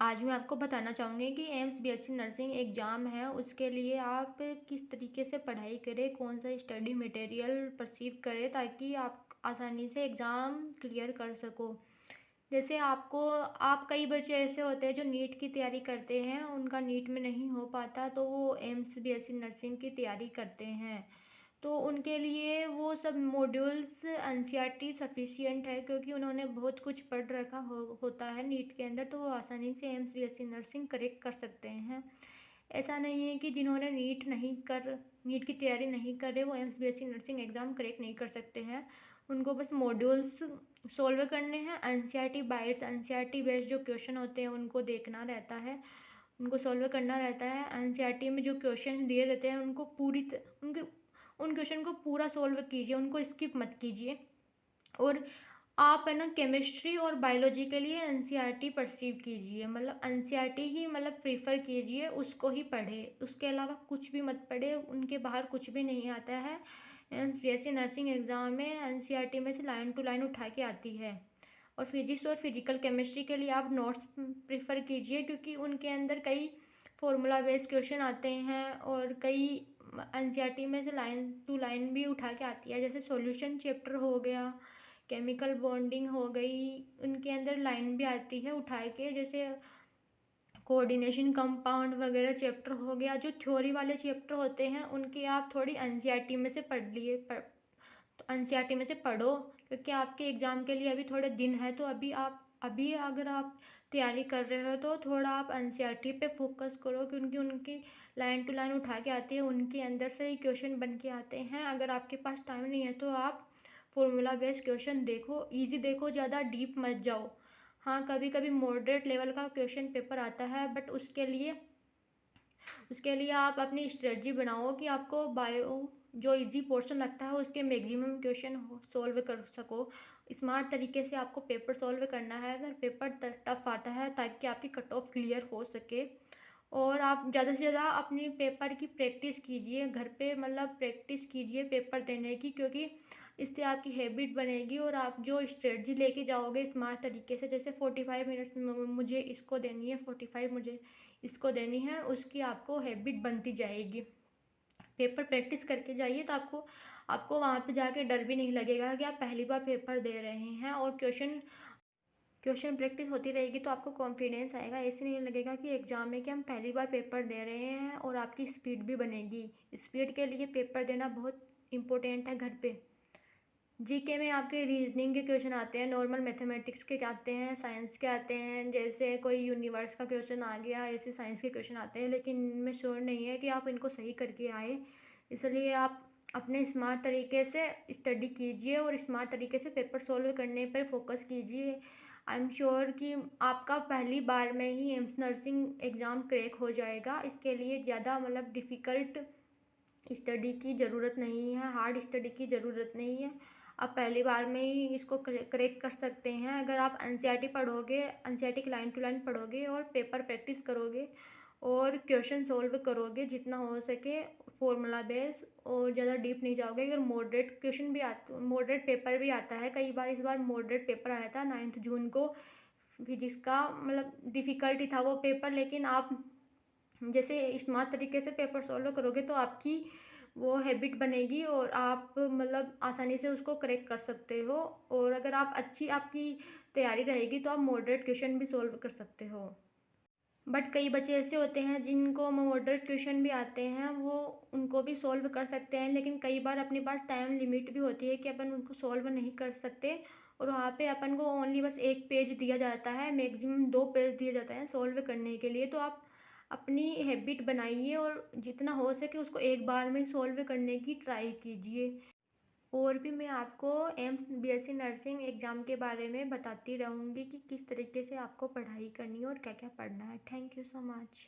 आज मैं आपको बताना चाहूँगी कि एम्स बीएससी नर्सिंग एग्ज़ाम है, उसके लिए आप किस तरीके से पढ़ाई करें, कौन-सा स्टडी मटेरियल परसीव करें ताकि आप आसानी से एग्ज़ाम क्लियर कर सको। जैसे आप कई बच्चे ऐसे होते हैं जो नीट की तैयारी करते हैं, उनका नीट में नहीं हो पाता तो वो एम्स बीएससी नर्सिंग की तैयारी करते हैं। तो उनके लिए वो सब मॉड्यूल्स एनसीईआरटी सफिशिएंट है क्योंकि उन्होंने बहुत कुछ पढ़ रखा होता है नीट के अंदर, तो वो आसानी से एम्स बीएससी नर्सिंग करेक्ट कर सकते हैं। ऐसा नहीं है कि जिन्होंने नीट की तैयारी नहीं कर रहे वो AIIMS BSc nursing exam correct नहीं कर सकते हैं। उनको बस मॉड्यूल्स सॉल्व करने हैं, एनसीईआरटी बेस्ड जो क्वेश्चन होते हैं उनको देखना रहता है, उनको सॉल्व करना रहता है। एनसीईआरटी में जो क्वेश्चन दिए रहते हैं उनको उनके उन क्वेश्चन को पूरा सॉल्व कीजिए, उनको स्किप मत कीजिए। और आप है ना केमिस्ट्री और बायोलॉजी के लिए एनसीईआरटी परसीव कीजिए, मतलब एनसीईआरटी ही मतलब प्रीफर कीजिए, उसको ही पढ़े, उसके अलावा कुछ भी मत पढ़े, उनके बाहर कुछ भी नहीं आता है। बीएससी नर्सिंग एग्ज़ाम में एनसीईआरटी में से लाइन टू लाइन उठा के आती है। और फिजिक्स और फिजिकल केमिस्ट्री के लिए आप नोट्स प्रेफर कीजिए क्योंकि उनके अंदर कई फॉर्मूला बेस्ड क्वेश्चन आते हैं और कई एनसीईआरटी में से लाइन टू लाइन भी उठा के आती है, जैसे सॉल्यूशन चैप्टर हो गया, केमिकल बॉन्डिंग हो गई, उनके अंदर लाइन भी आती है उठा के, जैसे कोऑर्डिनेशन कंपाउंड वगैरह चैप्टर हो गया। जो थ्योरी वाले चैप्टर होते हैं उनकी आप थोड़ी एनसीईआरटी में से तो एनसीईआरटी में से पढ़ो क्योंकि आपके एग्ज़ाम के लिए अभी थोड़े दिन है, तो अभी अगर आप तैयारी कर रहे हो तो थोड़ा आप एनसीईआरटी पे फोकस करो क्योंकि उनकी लाइन टू लाइन उठा के आती है, उनके अंदर से ही क्वेश्चन बन के आते हैं। अगर आपके पास टाइम नहीं है तो आप फॉर्मूला बेस्ड क्वेश्चन देखो, इजी देखो, ज़्यादा डीप मत जाओ। हाँ, कभी कभी मॉडरेट लेवल का क्वेश्चन पेपर आता है, बट उसके लिए आप अपनी स्ट्रेटजी बनाओ कि आपको बायो जो इजी पोर्शन लगता है उसके मैक्सिमम क्वेश्चन सॉल्व कर सको। स्मार्ट तरीके से आपको पेपर सॉल्व करना है अगर पेपर टफ आता है, ताकि आपकी कट ऑफ क्लियर हो सके। और आप ज़्यादा से ज़्यादा अपनी पेपर की प्रैक्टिस कीजिए घर पे, मतलब प्रैक्टिस कीजिए पेपर देने की, क्योंकि इससे आपकी हैबिट बनेगी और आप जो स्ट्रेटजी लेके जाओगे स्मार्ट तरीके से, जैसे 45 मिनट्स मुझे इसको देनी है, 45 मुझे इसको देनी है, उसकी आपको हैबिट बनती जाएगी। पेपर प्रैक्टिस करके जाइए तो आपको आपको वहाँ पे जाके डर भी नहीं लगेगा कि आप पहली बार पेपर दे रहे हैं। और क्वेश्चन प्रैक्टिस होती रहेगी तो आपको कॉन्फिडेंस आएगा, ऐसे नहीं लगेगा कि एग्ज़ाम में कि हम पहली बार पेपर दे रहे हैं। और आपकी स्पीड भी बनेगी, स्पीड के लिए पेपर देना बहुत इम्पोर्टेंट है घर पे। जीके में आपके रीजनिंग के क्वेश्चन आते हैं, नॉर्मल मैथमेटिक्स के आते हैं, साइंस के आते हैं, जैसे कोई यूनिवर्स का क्वेश्चन आ गया, ऐसे साइंस के क्वेश्चन आते हैं, लेकिन इनमें श्योर नहीं है कि आप इनको सही करके आए। इसलिए आप अपने स्मार्ट तरीके से स्टडी कीजिए और स्मार्ट तरीके से पेपर सॉल्व करने पर फोकस कीजिए। आई एम श्योर कि आपका पहली बार में ही एम्स नर्सिंग एग्ज़ाम क्रैक हो जाएगा। इसके लिए ज़्यादा मतलब डिफ़िकल्ट स्टडी की ज़रूरत नहीं है, हार्ड स्टडी की ज़रूरत नहीं है। आप पहली बार में ही इसको करेक्ट कर सकते हैं अगर आप एनसीईआरटी पढ़ोगे, एनसीईआरटी की लाइन टू लाइन पढ़ोगे और पेपर प्रैक्टिस करोगे और क्वेश्चन सॉल्व करोगे जितना हो सके फॉर्मूला बेस, और ज़्यादा डीप नहीं जाओगे। अगर मॉडरेट पेपर भी आता है कई बार, इस बार मॉडरेट पेपर आया था 9 जून को फिजिक्स का, मतलब डिफ़िकल्ट ही था वो पेपर, लेकिन आप जैसे स्मार्ट तरीके से पेपर सॉल्व करोगे तो आपकी वो हैबिट बनेगी और आप मतलब आसानी से उसको करेक्ट कर सकते हो। और अगर आपकी तैयारी रहेगी तो आप मॉडरेट क्वेश्चन भी सॉल्व कर सकते हो। बट कई बच्चे ऐसे होते हैं जिनको मॉडरेट क्वेश्चन भी आते हैं, वो उनको भी सॉल्व कर सकते हैं, लेकिन कई बार अपने पास टाइम लिमिट भी होती है कि अपन उनको सॉल्व नहीं कर सकते, और वहाँ पे अपन को ओनली बस एक पेज दिया जाता है, मैक्सिमम 2 पेज दिए जाते हैं सॉल्व करने के लिए। तो आप अपनी हैबिट बनाइए और जितना हो सके उसको एक बार में सॉल्व करने की ट्राई कीजिए। और भी मैं आपको एम्स बीएससी नर्सिंग एग्ज़ाम के बारे में बताती रहूँगी कि किस तरीके से आपको पढ़ाई करनी है और क्या क्या पढ़ना है। Thank you so much.